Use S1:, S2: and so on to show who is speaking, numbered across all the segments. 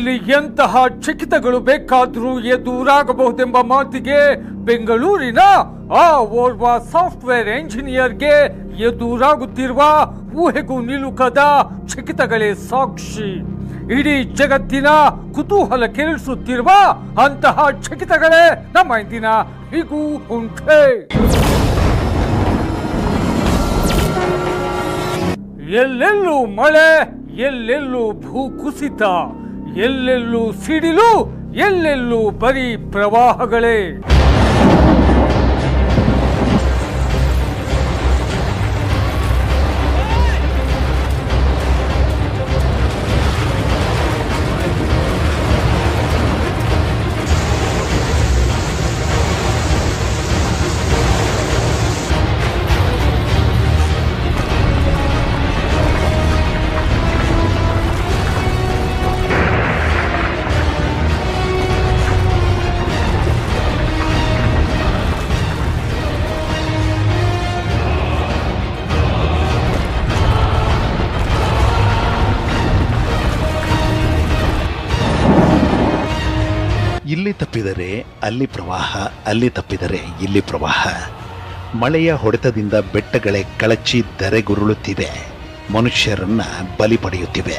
S1: ಇಲ್ಲಿ ಎಂತಹ ಚಕಿತಗಳು ಬೇಕಾದರೂ ಎದುರಾಗಬಹುದೆಂಬ ಮಾತಿಗೆ ಬೆಂಗಳೂರಿನ ಆ ಓರ್ವ ಸಾಫ್ಟ್ವೇರ್ ಎಂಜಿನಿಯರ್ಗೆ ಎದುರಾಗುತ್ತಿರುವ ಊಹೆಗೂ ನಿಲುಕದ ಚಕಿತಗಳೇ ಸಾಕ್ಷಿ. ಇಡೀ ಜಗತ್ತಿನ ಕುತೂಹಲ ಕೆರಳಿಸುತ್ತಿರುವ ಅಂತಹ ಚಕಿತಗಳೇ ನಮ್ಮ ಇಂದಿನ ಹೀಗೂ ಉಂಟೆ. ಎಲ್ಲೆಲ್ಲೂ ಮಳೆ, ಎಲ್ಲೆಲ್ಲೂ ಭೂಕುಸಿತ, ಎಲ್ಲೆಲ್ಲೂ ಸಿಡಿಲು, ಎಲ್ಲೆಲ್ಲೂ ಬರೀ ಪ್ರವಾಹಗಳೇ.
S2: ಇಲ್ಲಿ ತಪ್ಪಿದರೆ ಅಲ್ಲಿ ಪ್ರವಾಹ, ಅಲ್ಲಿ ತಪ್ಪಿದರೆ ಇಲ್ಲಿ ಪ್ರವಾಹ. ಮಳೆಯ ಹೊಡೆತದಿಂದ ಬೆಟ್ಟಗಳೇ ಕಳಚಿ ಧರೆಗುರುಳುತ್ತಿವೆ, ಮನುಷ್ಯರನ್ನ ಬಲಿ ಪಡೆಯುತ್ತಿವೆ.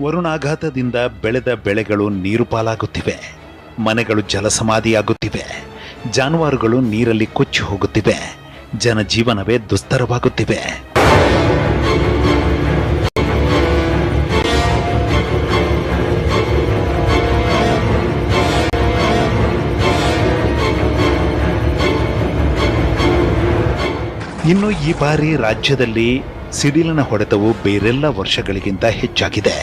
S2: ವರುಣಾಘಾತದಿಂದ ಬೆಳೆದ ಬೆಳೆಗಳು ನೀರು ಪಾಲಾಗುತ್ತಿವೆ, ಮನೆಗಳು ಜಲಸಮಾಧಿಯಾಗುತ್ತಿವೆ, ಜಾನುವಾರುಗಳು ನೀರಲ್ಲಿ ಕೊಚ್ಚಿ ಹೋಗುತ್ತಿವೆ, ಜನಜೀವನವೇ ದುಸ್ತರವಾಗುತ್ತಿವೆ. ಇನ್ನು ಈ ಬಾರಿ ರಾಜ್ಯದಲ್ಲಿ ಸಿಡಿಲಿನ ಹೊಡೆತವು ಬೇರೆಲ್ಲ ವರ್ಷಗಳಿಗಿಂತ ಹೆಚ್ಚಾಗಿದೆ.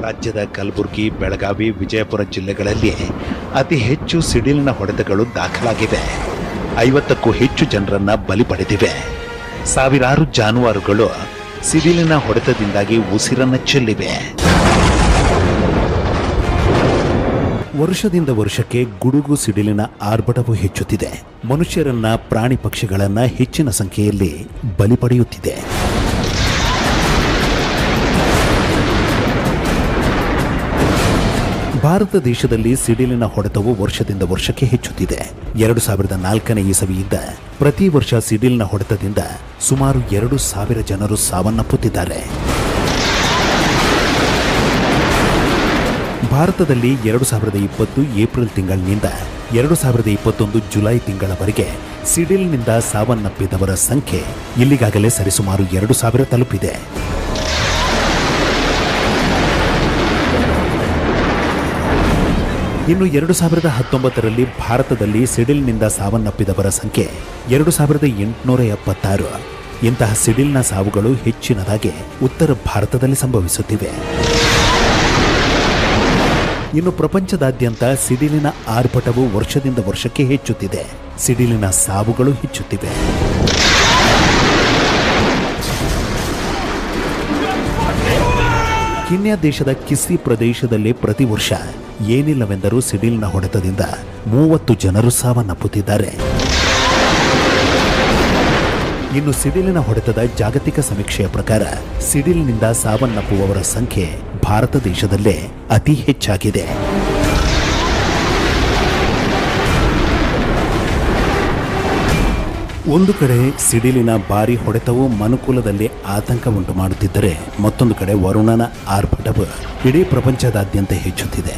S2: ರಾಜ್ಯದ ಕಲಬುರಗಿ, ಬೆಳಗಾವಿ, ವಿಜಯಪುರ ಜಿಲ್ಲೆಗಳಲ್ಲಿ ಅತಿ ಹೆಚ್ಚು ಸಿಡಿಲಿನ ಹೊಡೆತಗಳು ದಾಖಲಾಗಿವೆ. 50ಕ್ಕೂ ಹೆಚ್ಚು ಜನರನ್ನ ಬಲಿ ಪಡೆದಿವೆ. ಸಾವಿರಾರು ಜಾನುವಾರುಗಳು ಸಿಡಿಲಿನ ಹೊಡೆತದಿಂದಾಗಿ ಉಸಿರನ್ನ ಚೆಲ್ಲಿವೆ. ವರ್ಷದಿಂದ ವರ್ಷಕ್ಕೆ ಗುಡುಗು ಸಿಡಿಲಿನ ಆರ್ಭಟವು ಹೆಚ್ಚುತ್ತಿದೆ. ಮನುಷ್ಯರನ್ನ, ಪ್ರಾಣಿ ಪಕ್ಷಿಗಳನ್ನ ಹೆಚ್ಚಿನ ಸಂಖ್ಯೆಯಲ್ಲಿ ಬಲಿ ಪಡೆಯುತ್ತಿದೆ. ಭಾರತ ದೇಶದಲ್ಲಿ ಸಿಡಿಲಿನ ಹೊಡೆತವು ವರ್ಷದಿಂದ ವರ್ಷಕ್ಕೆ ಹೆಚ್ಚುತ್ತಿದೆ. 2004ನೇ ಇಸವಿಯಿಂದ ಪ್ರತಿ ವರ್ಷ ಸಿಡಿಲಿನ ಹೊಡೆತದಿಂದ ಸುಮಾರು 2,000 ಜನರು ಸಾವನ್ನಪ್ಪುತ್ತಿದ್ದಾರೆ. ಭಾರತದಲ್ಲಿ 2020 ಏಪ್ರಿಲ್ ತಿಂಗಳಿನಿಂದ 2021 ಜುಲೈ ತಿಂಗಳವರೆಗೆ ಸಿಡಿಲಿನಿಂದ ಸಾವನ್ನಪ್ಪಿದವರ ಸಂಖ್ಯೆ ಇಲ್ಲಿಗಾಗಲೇ ಸರಿಸುಮಾರು 2,000 ತಲುಪಿದೆ. ಇನ್ನು 2019ರಲ್ಲಿ ಭಾರತದಲ್ಲಿ ಸಿಡಿಲಿನಿಂದ ಸಾವನ್ನಪ್ಪಿದವರ ಸಂಖ್ಯೆ 2,876. ಇಂತಹ ಸಿಡಿಲಿನ ಸಾವುಗಳು ಹೆಚ್ಚಿನದಾಗಿ ಉತ್ತರ ಭಾರತದಲ್ಲಿ ಸಂಭವಿಸುತ್ತಿವೆ. ಇನ್ನು ಪ್ರಪಂಚದಾದ್ಯಂತ ಸಿಡಿಲಿನ ಆರ್ಭಟವು ವರ್ಷದಿಂದ ವರ್ಷಕ್ಕೆ ಹೆಚ್ಚುತ್ತಿದೆ. ಸಿಡಿಲಿನ ಸಾವುಗಳು ಹೆಚ್ಚುತ್ತಿವೆ. ಕೀನ್ಯಾ ದೇಶದ ಕಿಸ್ಸಿ ಪ್ರದೇಶದಲ್ಲಿ ಪ್ರತಿ ವರ್ಷ ಏನಿಲ್ಲವೆಂದರೂ ಸಿಡಿಲಿನ ಹೊಡೆತದಿಂದ 30 ಜನರು ಸಾವನ್ನಪ್ಪುತ್ತಿದ್ದಾರೆ. ಇನ್ನು ಸಿಡಿಲಿನ ಹೊಡೆತದ ಜಾಗತಿಕ ಸಮೀಕ್ಷೆಯ ಪ್ರಕಾರ ಸಿಡಿಲಿನಿಂದ ಸಾವನ್ನಪ್ಪುವವರ ಸಂಖ್ಯೆ ಭಾರತ ದೇಶದಲ್ಲೇ ಅತಿ ಹೆಚ್ಚಾಗಿದೆ. ಒಂದು ಕಡೆ ಸಿಡಿಲಿನ ಭಾರಿ ಹೊಡೆತವು ಮನುಕುಲದಲ್ಲಿ ಆತಂಕ ಉಂಟು ಮಾಡುತ್ತಿದ್ದರೆ, ಮತ್ತೊಂದು ಕಡೆ ವರುಣನ ಆರ್ಭಟವು ಇಡೀ ಪ್ರಪಂಚದಾದ್ಯಂತ ಹೆಚ್ಚುತ್ತಿದೆ.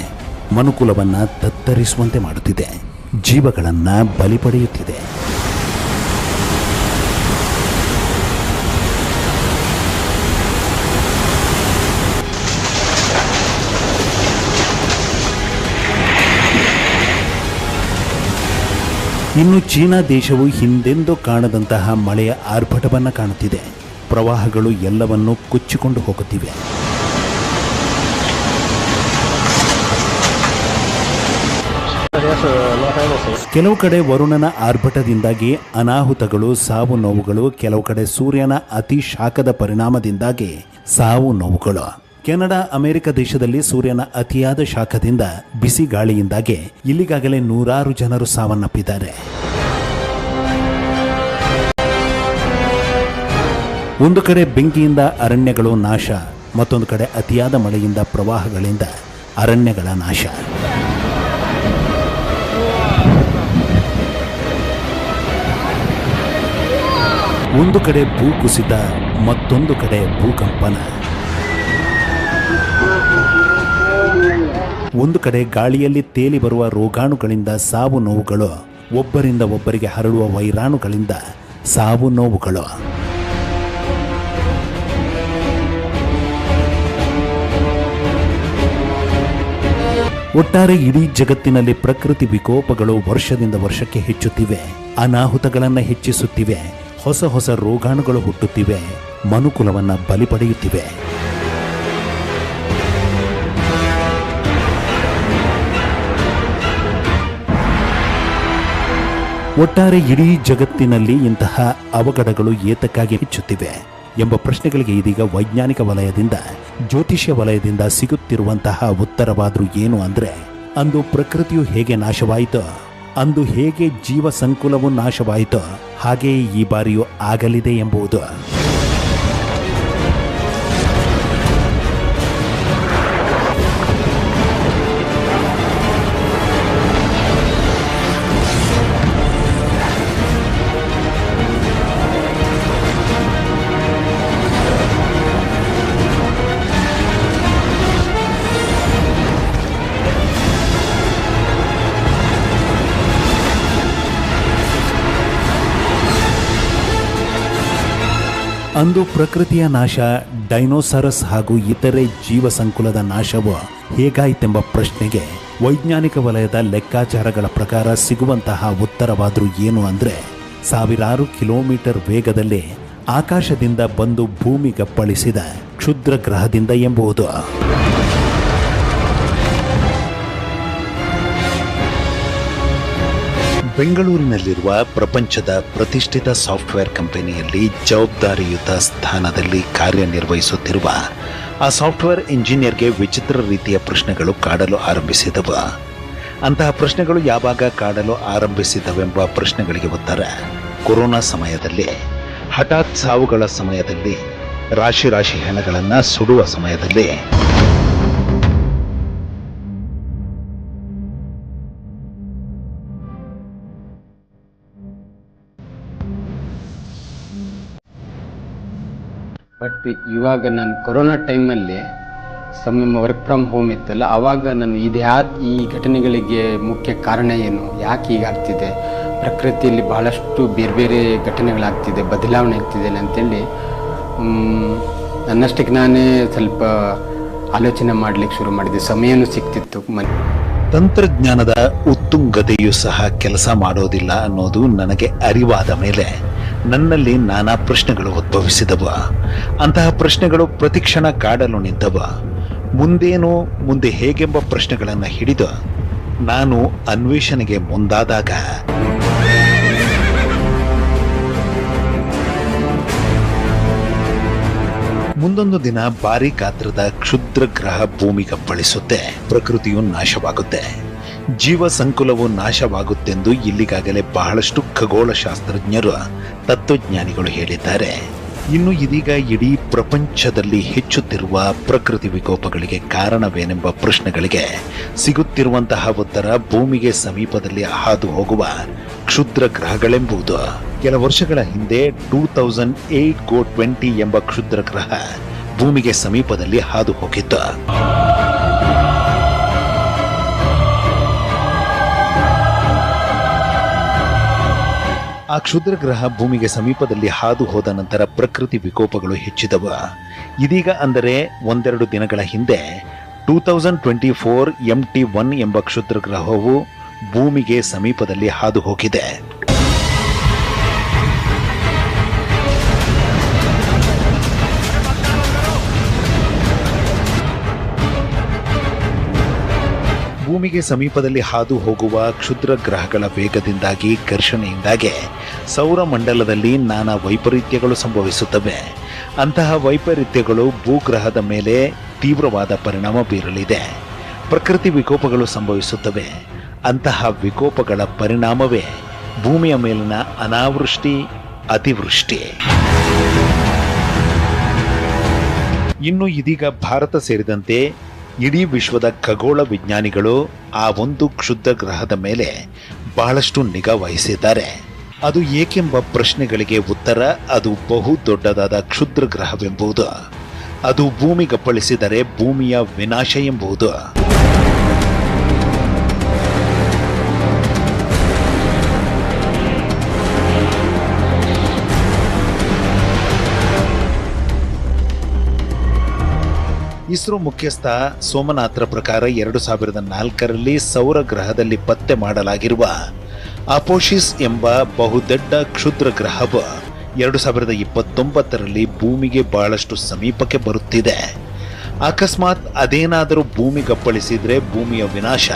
S2: ಮನುಕುಲವನ್ನ ತತ್ತರಿಸುವಂತೆ ಮಾಡುತ್ತಿದೆ, ಜೀವಗಳನ್ನ ಬಲಿ ಪಡೆಯುತ್ತಿದೆ. ಇನ್ನು ಚೀನಾ ದೇಶವು ಹಿಂದೆಂದೂ ಕಾಣದಂತಹ ಮಳೆಯ ಆರ್ಭಟವನ್ನು ಕಾಣುತ್ತಿದೆ. ಪ್ರವಾಹಗಳು ಎಲ್ಲವನ್ನೂ ಕೊಚ್ಚಿಕೊಂಡು ಹೋಗುತ್ತಿವೆ. ಕೆಲವು ಕಡೆ ವರುಣನ ಆರ್ಭಟದಿಂದಾಗಿ ಅನಾಹುತಗಳು, ಸಾವು ನೋವುಗಳು, ಕೆಲವು ಕಡೆ ಸೂರ್ಯನ ಅತಿ ಶಾಖದ ಪರಿಣಾಮದಿಂದಾಗಿ ಸಾವು ನೋವುಗಳು. ಕೆನಡಾ, ಅಮೆರಿಕ ದೇಶದಲ್ಲಿ ಸೂರ್ಯನ ಅತಿಯಾದ ಶಾಖದಿಂದ, ಬಿಸಿ ಗಾಳಿಯಿಂದಾಗಿ ಇಲ್ಲಿಗಾಗಲೇ ನೂರಾರು ಜನರು ಸಾವನ್ನಪ್ಪಿದ್ದಾರೆ. ಒಂದು ಕಡೆ ಬೆಂಕಿಯಿಂದ ಅರಣ್ಯಗಳು ನಾಶ, ಮತ್ತೊಂದು ಕಡೆ ಅತಿಯಾದ ಮಳೆಯಿಂದ, ಪ್ರವಾಹಗಳಿಂದ ಅರಣ್ಯಗಳ ನಾಶ. ಒಂದು ಕಡೆ ಭೂಕುಸಿತ, ಮತ್ತೊಂದು ಕಡೆ ಭೂಕಂಪನ. ಒಂದು ಕಡೆ ಗಾಳಿಯಲ್ಲಿ ತೇಲಿ ಬರುವ ರೋಗಾಣುಗಳಿಂದ ಸಾವು ನೋವುಗಳು, ಒಬ್ಬರಿಂದ ಒಬ್ಬರಿಗೆ ಹರಡುವ ವೈರಾಣುಗಳಿಂದ ಸಾವು ನೋವುಗಳು. ಒಟ್ಟಾರೆ ಇಡೀ ಜಗತ್ತಿನಲ್ಲಿ ಪ್ರಕೃತಿ ವಿಕೋಪಗಳು ವರ್ಷದಿಂದ ವರ್ಷಕ್ಕೆ ಹೆಚ್ಚುತ್ತಿವೆ, ಅನಾಹುತಗಳನ್ನು ಹೆಚ್ಚಿಸುತ್ತಿವೆ, ಹೊಸ ಹೊಸ ರೋಗಾಣುಗಳು ಹುಟ್ಟುತ್ತಿವೆ, ಮನುಕುಲವನ್ನ ಬಲಿ ಪಡೆಯುತ್ತಿವೆ. ಒಟ್ಟಾರೆ ಇಡೀ ಜಗತ್ತಿನಲ್ಲಿ ಇಂತಹ ಅವಘಡಗಳು ಏತಕ್ಕಾಗಿ ಹೆಚ್ಚುತ್ತಿವೆ ಎಂಬ ಪ್ರಶ್ನೆಗಳಿಗೆ ಇದೀಗ ವೈಜ್ಞಾನಿಕ ವಲಯದಿಂದ, ಜ್ಯೋತಿಷ್ಯ ವಲಯದಿಂದ ಸಿಗುತ್ತಿರುವಂತಹ ಉತ್ತರವಾದರೂ ಏನು ಅಂದರೆ, ಅಂದು ಪ್ರಕೃತಿಯು ಹೇಗೆ ನಾಶವಾಯಿತೋ, ಅಂದು ಹೇಗೆ ಜೀವ ಸಂಕುಲವು ನಾಶವಾಯಿತೋ, ಹಾಗೆಯೇ ಈ ಬಾರಿಯೂ ಆಗಲಿದೆ ಎಂಬುದು. ಅಂದು ಪ್ರಕೃತಿಯ ನಾಶ, ಡೈನೋಸಾರಸ್ ಹಾಗೂ ಇತರೆ ಜೀವ ಸಂಕುಲದ ನಾಶವು ಹೇಗಾಯಿತೆಂಬ ಪ್ರಶ್ನೆಗೆ ವೈಜ್ಞಾನಿಕ ವಲಯದ ಲೆಕ್ಕಾಚಾರಗಳ ಪ್ರಕಾರ ಸಿಗುವಂತಹ ಉತ್ತರವಾದರೂ ಏನು ಅಂದರೆ, ಸಾವಿರಾರು ಕಿಲೋಮೀಟರ್ ವೇಗದಲ್ಲಿ ಆಕಾಶದಿಂದ ಬಂದು ಭೂಮಿಗಪ್ಪಳಿಸಿದ ಕ್ಷುದ್ರ ಗ್ರಹದಿಂದ ಎಂಬುದು. ಬೆಂಗಳೂರಿನಲ್ಲಿರುವ ಪ್ರಪಂಚದ ಪ್ರತಿಷ್ಠಿತ ಸಾಫ್ಟ್ವೇರ್ ಕಂಪನಿಯಲ್ಲಿ ಜವಾಬ್ದಾರಿಯುತ ಸ್ಥಾನದಲ್ಲಿ ಕಾರ್ಯನಿರ್ವಹಿಸುತ್ತಿರುವ ಆ ಸಾಫ್ಟ್ವೇರ್ ಇಂಜಿನಿಯರ್ಗೆ ವಿಚಿತ್ರ ರೀತಿಯ ಪ್ರಶ್ನೆಗಳು ಕಾಡಲು ಆರಂಭಿಸಿದವು. ಅಂತಹ ಪ್ರಶ್ನೆಗಳು ಯಾವಾಗ ಕಾಡಲು ಆರಂಭಿಸಿದವೆಂಬ ಪ್ರಶ್ನೆಗಳಿಗೆ ಉತ್ತರ ಕೊರೋನಾ ಸಮಯದಲ್ಲಿ, ಹಠಾತ್ ಸಾವುಗಳ ಸಮಯದಲ್ಲಿ, ರಾಶಿ ರಾಶಿ ಹೆಣಗಳನ್ನು ಸುಡುವ ಸಮಯದಲ್ಲಿ.
S3: ಬಟ್ ಇವಾಗ ನಾನು ಕೊರೋನಾ ಟೈಮಲ್ಲಿ ವರ್ಕ್ ಫ್ರಮ್ ಹೋಮ್ ಇತ್ತಲ್ಲ, ಆವಾಗ ನಾನು ಈ ಘಟನೆಗಳಿಗೆ ಮುಖ್ಯ ಕಾರಣ ಏನು, ಯಾಕೆ ಹೀಗಾಗ್ತಿದೆ, ಪ್ರಕೃತಿಯಲ್ಲಿ ಬಹಳಷ್ಟು ಬೇರೆ ಬೇರೆ ಘಟನೆಗಳಾಗ್ತಿದೆ, ಬದಲಾವಣೆ ಆಗ್ತಿದೆ ಅಂತೇಳಿ ನನ್ನಷ್ಟಕ್ಕೆ ನಾನೇ ಸ್ವಲ್ಪ ಆಲೋಚನೆ ಮಾಡಲಿಕ್ಕೆ ಶುರು ಮಾಡಿದೆ. ಸಮಯನೂ ಸಿಗ್ತಿತ್ತು.
S2: ತಂತ್ರಜ್ಞಾನದ ಉತ್ತುಂಗತೆಯೂ ಸಹ ಕೆಲಸ ಮಾಡೋದಿಲ್ಲ ಅನ್ನೋದು ನನಗೆ ಅರಿವಾದ ಮೇಲೆ ನನ್ನಲ್ಲಿ ನಾನಾ ಪ್ರಶ್ನೆಗಳು ಉದ್ಭವಿಸಿದವು. ಅಂತಹ ಪ್ರಶ್ನೆಗಳು ಪ್ರತಿಕ್ಷಣ ಕಾಡಲು ನಿಂತವು. ಮುಂದೇನು, ಮುಂದೆ ಹೇಗೆಂಬ ಪ್ರಶ್ನೆಗಳನ್ನು ಹಿಡಿದು ನಾನು ಅನ್ವೇಷಣೆಗೆ ಮುಂದಾದಾಗ ಮುಂದೊಂದು ದಿನ ಭಾರಿ ಗಾತ್ರದ ಕ್ಷುದ್ರ ಗ್ರಹ ಭೂಮಿಗಪ್ಪಳಿಸುತ್ತೆ, ಪ್ರಕೃತಿಯು ನಾಶವಾಗುತ್ತೆ, ಜೀವ ಸಂಕುಲವು ನಾಶವಾಗುತ್ತೆಂದು ಇಲ್ಲಿಗಾಗಲೇ ಬಹಳಷ್ಟು ಖಗೋಳ ಶಾಸ್ತ್ರಜ್ಞರು, ತತ್ವಜ್ಞಾನಿಗಳು ಹೇಳಿದ್ದಾರೆ. ಇನ್ನು ಇದೀಗ ಇಡೀ ಪ್ರಪಂಚದಲ್ಲಿ ಹೆಚ್ಚುತ್ತಿರುವ ಪ್ರಕೃತಿ ವಿಕೋಪಗಳಿಗೆ ಕಾರಣವೇನೆಂಬ ಪ್ರಶ್ನೆಗಳಿಗೆ ಸಿಗುತ್ತಿರುವಂತಹ ಉತ್ತರ ಭೂಮಿಗೆ ಸಮೀಪದಲ್ಲಿ ಹಾದು ಹೋಗುವ ಕ್ಷುದ್ರ ಗ್ರಹಗಳೆಂಬುದು. ಕೆಲ ವರ್ಷಗಳ ಹಿಂದೆ 2008 GO20 ಎಂಬ ಕ್ಷುದ್ರ ಗ್ರಹ ಭೂಮಿಗೆ ಸಮೀಪದಲ್ಲಿ ಹಾದು ಹೋಗಿತ್ತು. ಆ ಕ್ಷುದ್ರ ಗ್ರಹ ಭೂಮಿಗೆ ಸಮೀಪದಲ್ಲಿ ಹಾದು ಹೋದ ನಂತರ ಪ್ರಕೃತಿ ವಿಕೋಪಗಳು ಹೆಚ್ಚಿದವು. ಇದೀಗ ಅಂದರೆ ಒಂದೆರಡು ದಿನಗಳ ಹಿಂದೆ 2024 MT1 ಎಂಬ ಕ್ಷುದ್ರ ಗ್ರಹವು ಭೂಮಿಗೆ ಸಮೀಪದಲ್ಲಿ ಹಾದು ಹೋಗಿದೆ. ಭೂಮಿಗೆ ಸಮೀಪದಲ್ಲಿ ಹಾದು ಹೋಗುವ ಕ್ಷುದ್ರ ಗ್ರಹಗಳ ವೇಗದಿಂದಾಗಿ ಘರ್ಷಣೆಯಿಂದಾಗಿ ಸೌರಮಂಡಲದಲ್ಲಿ ನಾನಾ ವೈಪರೀತ್ಯಗಳು ಸಂಭವಿಸುತ್ತವೆ. ಅಂತಹ ವೈಪರೀತ್ಯಗಳು ಭೂಗ್ರಹದ ಮೇಲೆ ತೀವ್ರವಾದ ಪರಿಣಾಮ ಬೀರಲಿದೆ. ಪ್ರಕೃತಿ ವಿಕೋಪಗಳು ಸಂಭವಿಸುತ್ತವೆ. ಅಂತಹ ವಿಕೋಪಗಳ ಪರಿಣಾಮವೇ ಭೂಮಿಯ ಮೇಲಿನ ಅನಾವೃಷ್ಟಿ, ಅತಿವೃಷ್ಟಿ. ಇನ್ನು ಇದೀಗ ಭಾರತ ಸೇರಿದಂತೆ ಇಡೀ ವಿಶ್ವದ ಖಗೋಳ ವಿಜ್ಞಾನಿಗಳು ಆ ಒಂದು ಕ್ಷುದ್ರ ಗ್ರಹದ ಮೇಲೆ ಬಹಳಷ್ಟು ನಿಗಾ ವಹಿಸಿದ್ದಾರೆ. ಅದು ಏಕೆಂಬ ಪ್ರಶ್ನೆಗಳಿಗೆ ಉತ್ತರ ಅದು ಬಹು ದೊಡ್ಡದಾದ ಕ್ಷುದ್ರ ಗ್ರಹವೆಂಬುದು. ಅದು ಭೂಮಿಗಪ್ಪಳಿಸಿದರೆ ಭೂಮಿಯ ವಿನಾಶ ಎಂಬುದು. ಇಸ್ರೋ ಮುಖ್ಯಸ್ಥ ಸೋಮನಾಥ್ರ ಪ್ರಕಾರ 2004ರಲ್ಲಿ ಸೌರ ಗ್ರಹದಲ್ಲಿ ಪತ್ತೆ ಮಾಡಲಾಗಿರುವ ಅಪೋಸಿಸ್ ಎಂಬ ಬಹುದೊಡ್ಡ ಕ್ಷುದ್ರ ಗ್ರಹವು 2029ರಲ್ಲಿ ಭೂಮಿಗೆ ಬಹಳಷ್ಟು ಸಮೀಪಕ್ಕೆ ಬರುತ್ತಿದೆ. ಅಕಸ್ಮಾತ್ ಅದೇನಾದರೂ ಭೂಮಿಗಪ್ಪಳಿಸಿದ್ರೆ ಭೂಮಿಯ ವಿನಾಶ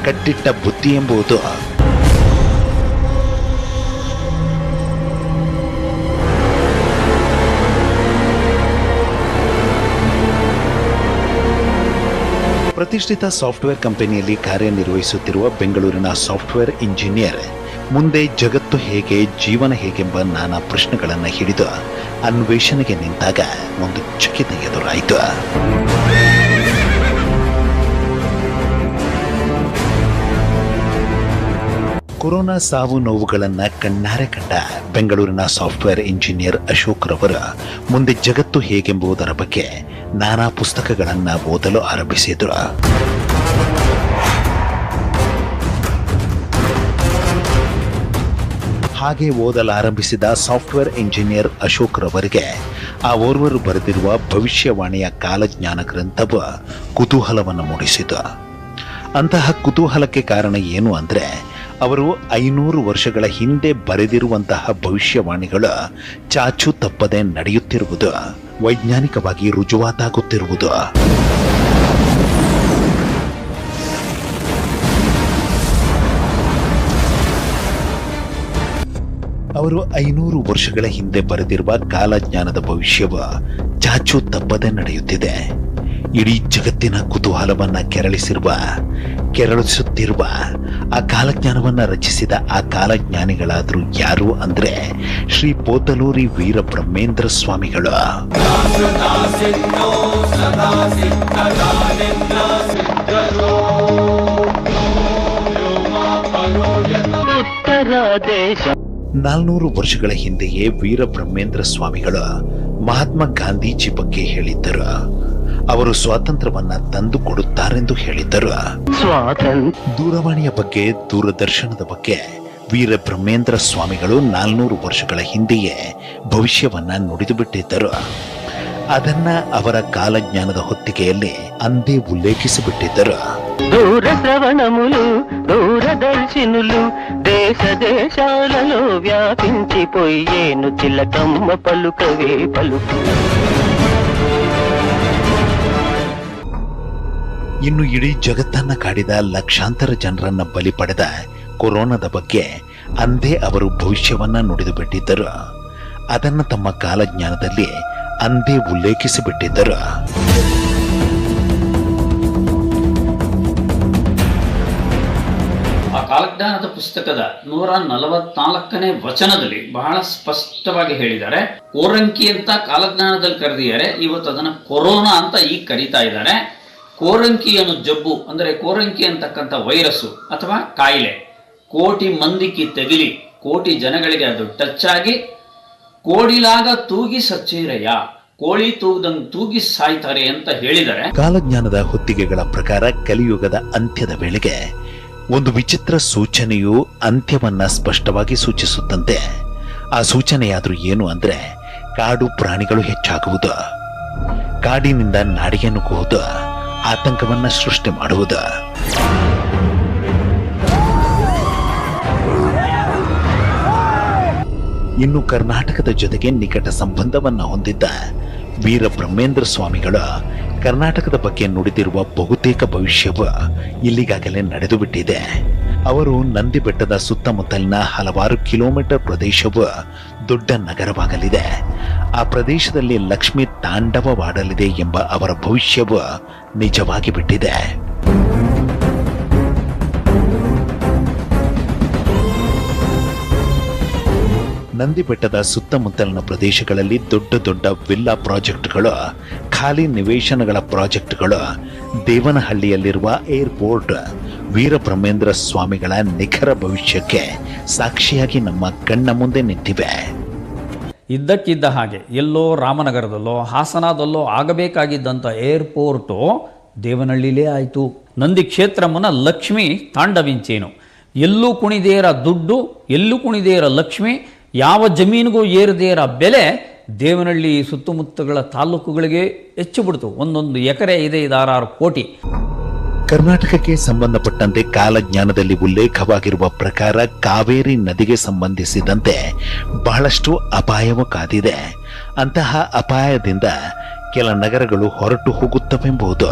S2: ಕಟ್ಟಿಟ್ಟ ಬುತ್ತಿ ಎಂಬುದು. ಪ್ರತಿಷ್ಠಿತ ಸಾಫ್ಟ್ವೇರ್ ಕಂಪನಿಯಲ್ಲಿ ಕಾರ್ಯನಿರ್ವಹಿಸುತ್ತಿರುವ ಬೆಂಗಳೂರಿನ ಸಾಫ್ಟ್ವೇರ್ ಇಂಜಿನಿಯರ್ ಮುಂದೆ ಜಗತ್ತು ಹೇಗೆ, ಜೀವನ ಹೇಗೆಂಬ ನಾನಾ ಪ್ರಶ್ನೆಗಳನ್ನು ಹಿಡಿದು ಅನ್ವೇಷಣೆಗೆ ನಿಂತಾಗ ಒಂದು ಚಕಿತ ಎದುರಾಯಿತು. ಕೊರೋನಾ ಸಾವು ನೋವುಗಳನ್ನು ಕಣ್ಣಾರೆ ಕಂಡ ಬೆಂಗಳೂರಿನ ಸಾಫ್ಟ್ವೇರ್ ಇಂಜಿನಿಯರ್ ಅಶೋಕ್ ರವರ ಮುಂದೆ ಜಗತ್ತು ಹೇಗೆಂಬುದರ ಬಗ್ಗೆ ನಾನಾ ಪುಸ್ತಕಗಳನ್ನು ಓದಲು ಆರಂಭಿಸಿದರು. ಹಾಗೆ ಓದಲಾರಂಭಿಸಿದ ಸಾಫ್ಟ್ವೇರ್ ಇಂಜಿನಿಯರ್ ಅಶೋಕ್ ರವರಿಗೆ ಆ ಓರ್ವರು ಬರೆದಿರುವ ಭವಿಷ್ಯವಾಣಿಯ ಕಾಲಜ್ಞಾನ ಗ್ರಂಥವು ಕುತೂಹಲವನ್ನು ಮೂಡಿಸಿತು. ಅಂತಹ ಕುತೂಹಲಕ್ಕೆ ಕಾರಣ ಏನು ಅಂದರೆ ಅವರು 500 ವರ್ಷಗಳ ಹಿಂದೆ ಬರೆದಿರುವಂತಹ ಭವಿಷ್ಯವಾಣಿಗಳು ಚಾಚು ತಪ್ಪದೆ ನಡೆಯುತ್ತಿರುವುದು, ವೈಜ್ಞಾನಿಕವಾಗಿ ರುಜುವಾತಾಗುತ್ತಿರುವುದು. ಅವರು 500 ವರ್ಷಗಳ ಹಿಂದೆ ಬರೆದಿರುವ ಕಾಲಜ್ಞಾನದ ಭವಿಷ್ಯವು ಚಾಚು ತಪ್ಪದೆ ನಡೆಯುತ್ತಿದೆ. ಇಡೀ ಜಗತ್ತಿನ ಕುತೂಹಲವನ್ನ ಕೆರಳಿಸುತ್ತಿರುವ ಆ ಕಾಲಜ್ಞಾನವನ್ನ ರಚಿಸಿದ ಆ ಕಾಲಜ್ಞಾನಿಗಳಾದರೂ ಯಾರು ಅಂದ್ರೆ ಶ್ರೀ ಪೋತಲೂರಿ ವೀರಬ್ರಹ್ಮೇಂದ್ರ ಸ್ವಾಮಿಗಳು. ನಾಲ್ನೂರು ವರ್ಷಗಳ ಹಿಂದೆಯೇ ವೀರಬ್ರಹ್ಮೇಂದ್ರ ಸ್ವಾಮಿಗಳು ಮಹಾತ್ಮ ಗಾಂಧೀಜಿ ಬಗ್ಗೆ ಹೇಳಿದ್ದರು. ಅವರು ಸ್ವಾತಂತ್ರ್ಯವನ್ನ ತಂದು ಕೊಡುತ್ತಾರೆಂದು ಹೇಳಿದ್ದರು. ದೂರವಾಣಿಯ ಬಗ್ಗೆ, ದೂರದರ್ಶನದ ಬಗ್ಗೆ ವೀರಬ್ರಹ್ಮೇಂದ್ರ ಸ್ವಾಮಿಗಳು 400 ವರ್ಷಗಳ ಹಿಂದೆಯೇ ಭವಿಷ್ಯವನ್ನ ನುಡಿದು ಬಿಟ್ಟಿದ್ದರು. ಅದನ್ನ ಅವರ ಕಾಲಜ್ಞಾನದ ಹೊತ್ತಿಗೆಯಲ್ಲಿ ಅಂದೇ ಉಲ್ಲೇಖಿಸಿಬಿಟ್ಟಿದ್ದರು.
S4: దూర శ్రవణములు దూరదర్శినులు దేశ దేశాలలో వ్యాపించిపోయేను చిలకమ్మ పలుకవే పలుకు.
S2: ಇನ್ನು ಇಡೀ ಜಗತ್ತನ್ನ ಕಾಡಿದ ಲಕ್ಷಾಂತರ ಜನರನ್ನ ಬಲಿ ಪಡೆದ ಕೊರೋನಾದ ಬಗ್ಗೆ ಅಂದೇ ಅವರು ಭವಿಷ್ಯವನ್ನ ನುಡಿದು ಬಿಟ್ಟಿದ್ದರು. ಅದನ್ನು ತಮ್ಮ ಕಾಲಜ್ಞಾನದಲ್ಲಿ ಅಂದೇ ಉಲ್ಲೇಖಿಸಿಬಿಟ್ಟಿದ್ದರು.
S5: ಆ ಕಾಲಜ್ಞಾನದ ಪುಸ್ತಕದ 144ನೇ ವಚನದಲ್ಲಿ ಬಹಳ ಸ್ಪಷ್ಟವಾಗಿ ಹೇಳಿದ್ದಾರೆ. ಕೋರಂಕಿ ಅಂತ ಕಾಲಜ್ಞಾನದಲ್ಲಿ ಕರೆದಿದ್ದಾರೆ, ಇವತ್ತು ಅದನ್ನ ಕೊರೋನಾ ಅಂತ ಈಗ ಕರೀತಾ ಇದ್ದಾರೆ. ಕೋರಂಕಿ ಅನ್ನೋ ಜಬ್ಬು ಅಂದ್ರೆ ಕೋರಂಕಿ ಅಂತಕ್ಕಂಥ ವೈರಸ್ಸು ಅಥವಾ ಕಾಯಿಲೆ ಕೋಟಿ ಮಂದಿಗೆ ತಗಿಲಿ, ಕೋಟಿ ಜನಗಳಿಗೆ ಅದು ಟಚ್ ಆಗಿ ಕೋಡಿಲಾಗ ತೂಗಿ ಸಚ್ಚೀರಯ್ಯ, ಕೋಳಿ ತೂಗದಂಗ್ ತೂಗಿ ಸಾಯ್ತಾರೆ ಅಂತ ಹೇಳಿದ್ದಾರೆ.
S2: ಕಾಲಜ್ಞಾನದ ಹೊತ್ತಿಗೆಗಳ ಪ್ರಕಾರ ಕಲಿಯುಗದ ಅಂತ್ಯದ ವೇಳೆಗೆ ಒಂದು ವಿಚಿತ್ರ ಸೂಚನೆಯು ಅಂತ್ಯವನ್ನ ಸ್ಪಷ್ಟವಾಗಿ ಸೂಚಿಸುತ್ತಂತೆ. ಆ ಸೂಚನೆಯಾದ್ರೂ ಏನು ಅಂದ್ರೆ ಕಾಡು ಪ್ರಾಣಿಗಳು ಹೆಚ್ಚಾಗುವುದು, ಕಾಡಿನಿಂದ ನಾಡಿಗೆ ನುಗ್ಗುವುದು, ಆತಂಕವನ್ನ ಸೃಷ್ಟಿ ಮಾಡುವುದು. ಇನ್ನು ಕರ್ನಾಟಕದ ಜೊತೆಗೆ ನಿಕಟ ಸಂಬಂಧವನ್ನ ಹೊಂದಿದ್ದ ವೀರಬ್ರಹ್ಮೇಂದ್ರ ಸ್ವಾಮಿಗಳು ಕರ್ನಾಟಕದ ಬಗ್ಗೆ ನುಡಿದಿರುವ ಬಹುತೇಕ ಭವಿಷ್ಯವು ಇಲ್ಲಿಗಾಗಲೇ ನಡೆದು ಬಿಟ್ಟಿದೆ. ಅವರು ನಂದಿ ಬೆಟ್ಟದ ಸುತ್ತಮುತ್ತಲಿನ ಹಲವಾರು ಕಿಲೋಮೀಟರ್ ಪ್ರದೇಶವು ದೊಡ್ಡ ನಗರವಾಗಲಿದೆ. ಆ ಪ್ರದೇಶದಲ್ಲಿ ಲಕ್ಷ್ಮಿ ತಾಂಡವವಾಡಲಿದೆ ಎಂಬ ಅವರ ಭವಿಷ್ಯವು ನಿಜವಾಗಿ ಬಿಟ್ಟಿದೆ. ನಂದಿ ಬೆಟ್ಟದ ಸುತ್ತಮುತ್ತಲಿನ ಪ್ರದೇಶಗಳಲ್ಲಿ ದೊಡ್ಡ ದೊಡ್ಡ ವಿಲ್ಲಾ ಪ್ರಾಜೆಕ್ಟ್ಗಳು, ಖಾಲಿ ನಿವೇಶನಗಳ ಪ್ರಾಜೆಕ್ಟ್ಗಳು, ದೇವನಹಳ್ಳಿಯಲ್ಲಿರುವ ಏರ್ಪೋರ್ಟ್ ವೀರಬ್ರಹ್ಮೇಂದ್ರ ಸ್ವಾಮಿಗಳ ನಿಖರ ಭವಿಷ್ಯಕ್ಕೆ ಸಾಕ್ಷಿಯಾಗಿ ನಮ್ಮ ಕಣ್ಣ ಮುಂದೆ ನಿಂತಿವೆ.
S6: ಇದ್ದಕ್ಕಿದ್ದ ಹಾಗೆ ಎಲ್ಲೋ ರಾಮನಗರದಲ್ಲೋ ಹಾಸನದಲ್ಲೋ ಆಗಬೇಕಾಗಿದ್ದಂಥ ಏರ್ಪೋರ್ಟು ದೇವನಹಳ್ಳಿಲೇ ಆಯಿತು. ನಂದಿ ಕ್ಷೇತ್ರಮ್ಮನ ಲಕ್ಷ್ಮಿ ತಾಂಡವಿಂಚೇನು. ಎಲ್ಲೂ ಕುಣಿದೇರ ದುಡ್ಡು, ಎಲ್ಲೂ ಕುಣಿದೇರ ಲಕ್ಷ್ಮಿ, ಯಾವ ಜಮೀನಿಗೂ ಏರದೇರ ಬೆಲೆ ದೇವನಹಳ್ಳಿ ಸುತ್ತಮುತ್ತಗಳ ತಾಲೂಕುಗಳಿಗೆ ಹೆಚ್ಚು ಬಿಡ್ತು. ಒಂದೊಂದು ಎಕರೆ ಇದೆ 5-6 ಕೋಟಿ.
S2: ಕರ್ನಾಟಕಕ್ಕೆ ಸಂಬಂಧಪಟ್ಟಂತೆ ಕಾಲಜ್ಞಾನದಲ್ಲಿ ಉಲ್ಲೇಖವಾಗಿರುವ ಪ್ರಕಾರ ಕಾವೇರಿ ನದಿಗೆ ಸಂಬಂಧಿಸಿದಂತೆ ಬಹಳಷ್ಟು ಅಪಾಯವು ಕಾದಿದೆ. ಅಂತಹ ಅಪಾಯದಿಂದ ಕೆಲ ನಗರಗಳು ಹೊರಟು ಹೋಗುತ್ತವೆಂಬುದು.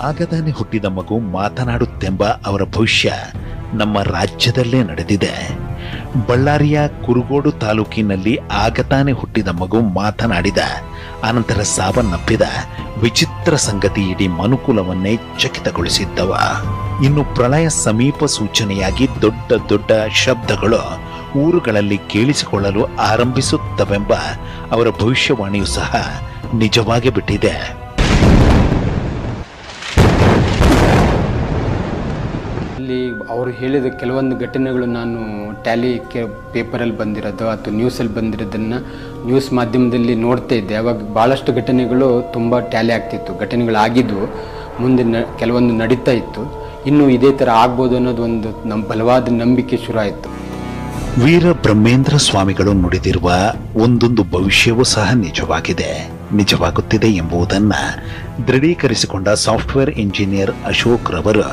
S2: ಆಗತಾನೆ ಹುಟ್ಟಿದ ಮಗು ಮಾತನಾಡುತ್ತೆಂಬ ಅವರ ಭವಿಷ್ಯ ನಮ್ಮ ರಾಜ್ಯದಲ್ಲೇ ನಡೆದಿದೆ. ಬಳ್ಳಾರಿಯ ಕುರುಗೋಡು ತಾಲೂಕಿನಲ್ಲಿ ಆಗತಾನೆ ಹುಟ್ಟಿದ ಮಗು ಮಾತನಾಡಿದ ಅನಂತರ ಸಾವನ್ನಪ್ಪಿದ ವಿಚಿತ್ರ ಸಂಗತಿ ಇಡೀ ಮನುಕುಲವನ್ನೇ ಚಕಿತಗೊಳಿಸಿದ್ದವ. ಇನ್ನು ಪ್ರಳಯ ಸಮೀಪ ಸೂಚನೆಯಾಗಿ ದೊಡ್ಡ ದೊಡ್ಡ ಶಬ್ದಗಳು ಊರುಗಳಲ್ಲಿ ಕೇಳಿಸಿಕೊಳ್ಳಲು ಆರಂಭಿಸುತ್ತವೆಂಬ ಅವರ ಭವಿಷ್ಯವಾಣಿಯೂ ಸಹ ನಿಜವಾಗಿ ಬಿಟ್ಟಿದೆ.
S3: ಅವರು ಹೇಳಿದ ಕೆಲವೊಂದು ಘಟನೆಗಳು ನಾನು ಟ್ಯಾಲಿ ಪೇಪರಲ್ಲಿ ಬಂದಿರೋದು ಅಥವಾ ನ್ಯೂಸಲ್ಲಿ ಬಂದಿರೋದನ್ನು ನ್ಯೂಸ್ ಮಾಧ್ಯಮದಲ್ಲಿ ನೋಡ್ತಾ ಇದ್ದೆ. ಅವಾಗ ಭಾಳಷ್ಟು ಘಟನೆಗಳು ತುಂಬ ಟ್ಯಾಲಿ ಆಗ್ತಿತ್ತು, ಘಟನೆಗಳಾಗಿದ್ವು, ಮುಂದೆ ಕೆಲವೊಂದು ನಡೀತಾ ಇತ್ತು. ಇನ್ನು ಇದೇ ಥರ ಆಗ್ಬೋದು ಅನ್ನೋದು ಒಂದು ಬಲವಾದ ನಂಬಿಕೆ ಶುರು ಆಯಿತು.
S2: ವೀರಬ್ರಹ್ಮೇಂದ್ರ ಸ್ವಾಮಿಗಳು ನುಡಿದಿರುವ ಒಂದೊಂದು ಭವಿಷ್ಯವೂ ಸಹ ನಿಜವಾಗುತ್ತಿದೆ ಎಂಬುದನ್ನ ದೃಢೀಕರಿಸಿಕೊಂಡ ಸಾಫ್ಟ್ವೇರ್ ಇಂಜಿನಿಯರ್ ಅಶೋಕ್ ರವರು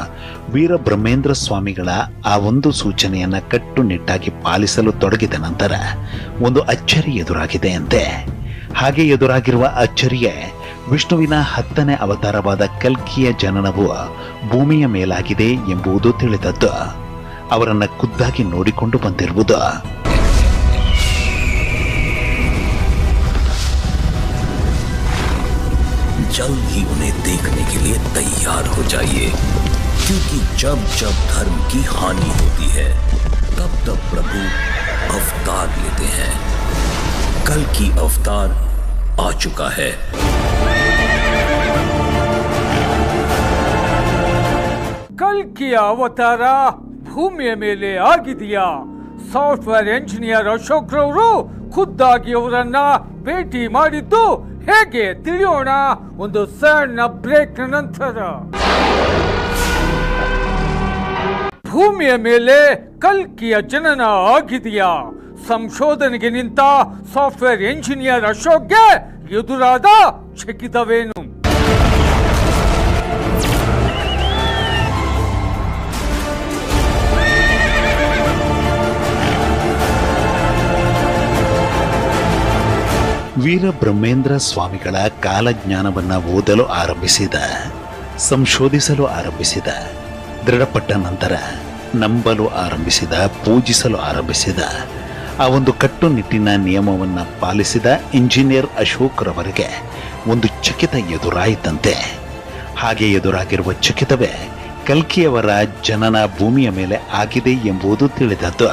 S2: ವೀರಬ್ರಹ್ಮೇಂದ್ರ ಸ್ವಾಮಿಗಳ ಆ ಒಂದು ಸೂಚನೆಯನ್ನ ಕಟ್ಟುನಿಟ್ಟಾಗಿ ಪಾಲಿಸಲು ತೊಡಗಿದ ನಂತರ ಒಂದು ಅಚ್ಚರಿ ಎದುರಾಗಿದೆ ಅಂತೆ. ಹಾಗೆ ಎದುರಾಗಿರುವ ಅಚ್ಚರಿಯೇ ವಿಷ್ಣುವಿನ 10ನೇ ಅವತಾರವಾದ ಕಲ್ಕಿಯ ಜನನವು ಭೂಮಿಯ ಮೇಲಾಗಿದೆ ಎಂಬುದು ತಿಳಿದದ್ದು. ಅವರನ್ನ ಖುದ್ದಾಗಿ ನೋಡಿಕೊಂಡು ಬಂದಿರುವುದು.
S7: जल्द ही उन्हें देखने के लिए तैयार हो जाइए, क्योंकि जब जब धर्म की हानि होती है तब तब प्रभु अवतार लेते हैं. कल की अवतार आ चुका है.
S1: ಕಲ್ಕಿಯ ಅವತಾರ ಭೂಮಿಯ ಮೇಲೆ ಆಗಿದೆಯಾ? ಸಾಫ್ಟ್ವೇರ್ ಎಂಜಿನಿಯರ್ ಅಶೋಕ್ ರವರು ಖುದ್ದಾಗಿ ಅವರನ್ನ ಭೇಟಿ ಮಾಡಿದ್ದು ಹೇಗೆ ತಿಳಿಯೋಣ ಒಂದು ಸಣ್ಣ ಬ್ರೇಕ್ ನಂತರ. ಭೂಮಿಯ ಮೇಲೆ ಕಲ್ಕಿಯ ಜನನ ಆಗಿದೆಯಾ? ಸಂಶೋಧನೆಗೆ ನಿಂತ ಸಾಫ್ಟ್ವೇರ್ ಎಂಜಿನಿಯರ್ ಅಶೋಕ್ಗೆ ಎದುರಾದ ಚಕಿತವೇನು?
S2: ವೀರಬ್ರಹ್ಮೇಂದ್ರ ಸ್ವಾಮಿಗಳ ಕಾಲಜ್ಞಾನವನ್ನ ಓದಲು ಆರಂಭಿಸಿದ, ಸಂಶೋಧಿಸಲು ಆರಂಭಿಸಿದ, ದೃಢಪಟ್ಟ ನಂತರ ನಂಬಲು ಆರಂಭಿಸಿದ, ಪೂಜಿಸಲು ಆರಂಭಿಸಿದ, ಆ ಒಂದು ಕಟ್ಟುನಿಟ್ಟಿನ ನಿಯಮವನ್ನು ಪಾಲಿಸಿದ ಇಂಜಿನಿಯರ್ ಅಶೋಕ್ ರವರಿಗೆ ಒಂದು ಚಕಿತ ಎದುರಾಯಿತಂತೆ. ಹಾಗೆ ಎದುರಾಗಿರುವ ಚಕಿತವೇ ಕಲ್ಕಿಯವರ ಜನನ ಭೂಮಿಯ ಮೇಲೆ ಆಗಿದೆ ಎಂಬುದು ತಿಳಿದದ್ದು.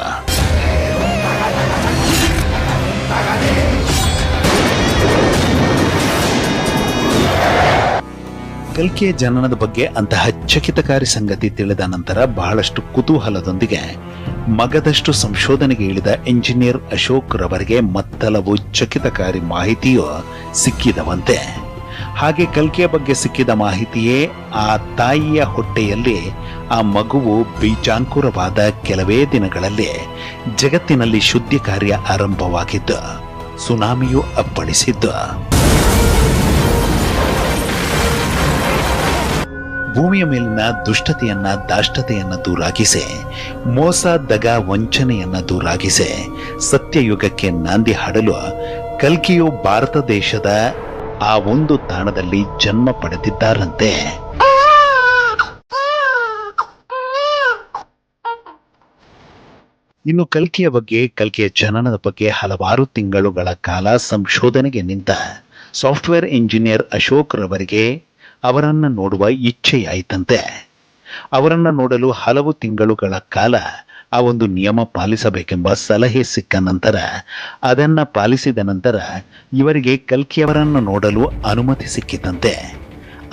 S2: ಕಲ್ಕಿಯ ಜನನದ ಬಗ್ಗೆ ಅಂತಹ ಚಕಿತಕಾರಿ ಸಂಗತಿ ತಿಳಿದ ನಂತರ ಬಹಳಷ್ಟು ಕುತೂಹಲದೊಂದಿಗೆ ಮಗದಷ್ಟು ಸಂಶೋಧನೆಗೆ ಇಳಿದ ಇಂಜಿನಿಯರ್ ಅಶೋಕ್ ರವರಿಗೆ ಮತ್ತಲವು ಚಕಿತಕಾರಿ ಮಾಹಿತಿಯು ಸಿಕ್ಕಿದವಂತೆ. ಹಾಗೆ ಕಲ್ಕಿಯ ಬಗ್ಗೆ ಸಿಕ್ಕಿದ ಮಾಹಿತಿಯೇ ಆ ತಾಯಿಯ ಹೊಟ್ಟೆಯಲ್ಲಿ ಆ ಮಗುವು ಬೀಜಾಂಕುರವಾದ ಕೆಲವೇ ದಿನಗಳಲ್ಲಿ ಜಗತ್ತಿನಲ್ಲಿ ಶುದ್ಧಿ ಕಾರ್ಯ ಆರಂಭವಾಗಿದ್ದು, ಸುನಾಮಿಯು ಅಪ್ಪಳಿಸಿದ್ದು. ಭೂಮಿಯ ಮೇಲಿನ ದುಷ್ಟತೆಯನ್ನ ದಾಷ್ಟತೆಯನ್ನ ದೂರಾಗಿಸಿ, ಮೋಸ ದಗ ವಂಚನೆಯನ್ನ ದೂರಾಗಿಸಿ ಸತ್ಯಯುಗಕ್ಕೆ ನಾಂದಿ ಹಾಡಲು ಕಲ್ಕಿಯು ಭಾರತ ದೇಶದ ಆ ಒಂದು ತಾಣದಲ್ಲಿ ಜನ್ಮ ಪಡೆದಿದ್ದಾರಂತೆ. ಇನ್ನು ಕಲ್ಕಿಯ ಬಗ್ಗೆ, ಕಲ್ಕಿಯ ಜನನದ ಬಗ್ಗೆ ಹಲವಾರು ತಿಂಗಳುಗಳ ಕಾಲ ಸಂಶೋಧನೆಗೆ ನಿಂತ ಸಾಫ್ಟ್ವೇರ್ ಇಂಜಿನಿಯರ್ ಅಶೋಕ್ ರವರಿಗೆ ಅವರನ್ನು ನೋಡುವ ಇಚ್ಛೆಯಾಯಿತಂತೆ. ಅವರನ್ನು ನೋಡಲು ಹಲವು ತಿಂಗಳುಗಳ ಕಾಲ ಆ ಒಂದು ನಿಯಮ ಪಾಲಿಸಬೇಕೆಂಬ ಸಲಹೆ ಸಿಕ್ಕ ನಂತರ, ಅದನ್ನ ಪಾಲಿಸಿದ ನಂತರ ಇವರಿಗೆ ಕಲ್ಕಿಯವರನ್ನು ನೋಡಲು ಅನುಮತಿ ಸಿಕ್ಕಿತಂತೆ.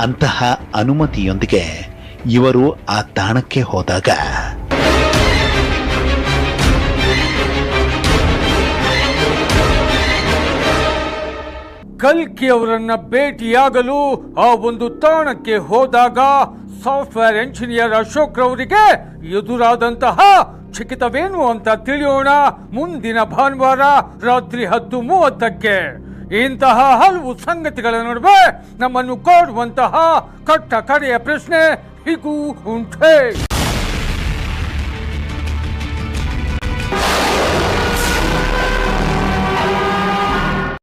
S2: ಅಂತಹ ಅನುಮತಿಯೊಂದಿಗೆ ಇವರು ಆ ತಾಣಕ್ಕೆ ಹೋದಾಗ
S1: ಕಲ್ಕಿ ಅವರನ್ನ ಭೇಟಿಯಾಗಲು ಆ ಒಂದು ತಾಣಕ್ಕೆ ಹೋದಾಗ ಸಾಫ್ಟ್ವೇರ್ ಎಂಜಿನಿಯರ್ ಅಶೋಕ್ ರವರಿಗೆ ಎದುರಾದಂತಹ ಚಕಿತವೇನು ಅಂತ ತಿಳಿಯೋಣ ಮುಂದಿನ ಭಾನುವಾರ ರಾತ್ರಿ 10:30ಕ್ಕೆ. ಇಂತಹ ಹಲವು ಸಂಗತಿಗಳ ನಡುವೆ ನಮ್ಮನ್ನು ಕಾಡುವಂತಹ ಕಟ್ಟ ಕಡೆಯ ಪ್ರಶ್ನೆ ಹೀಗೂ ಉಂಟೆ.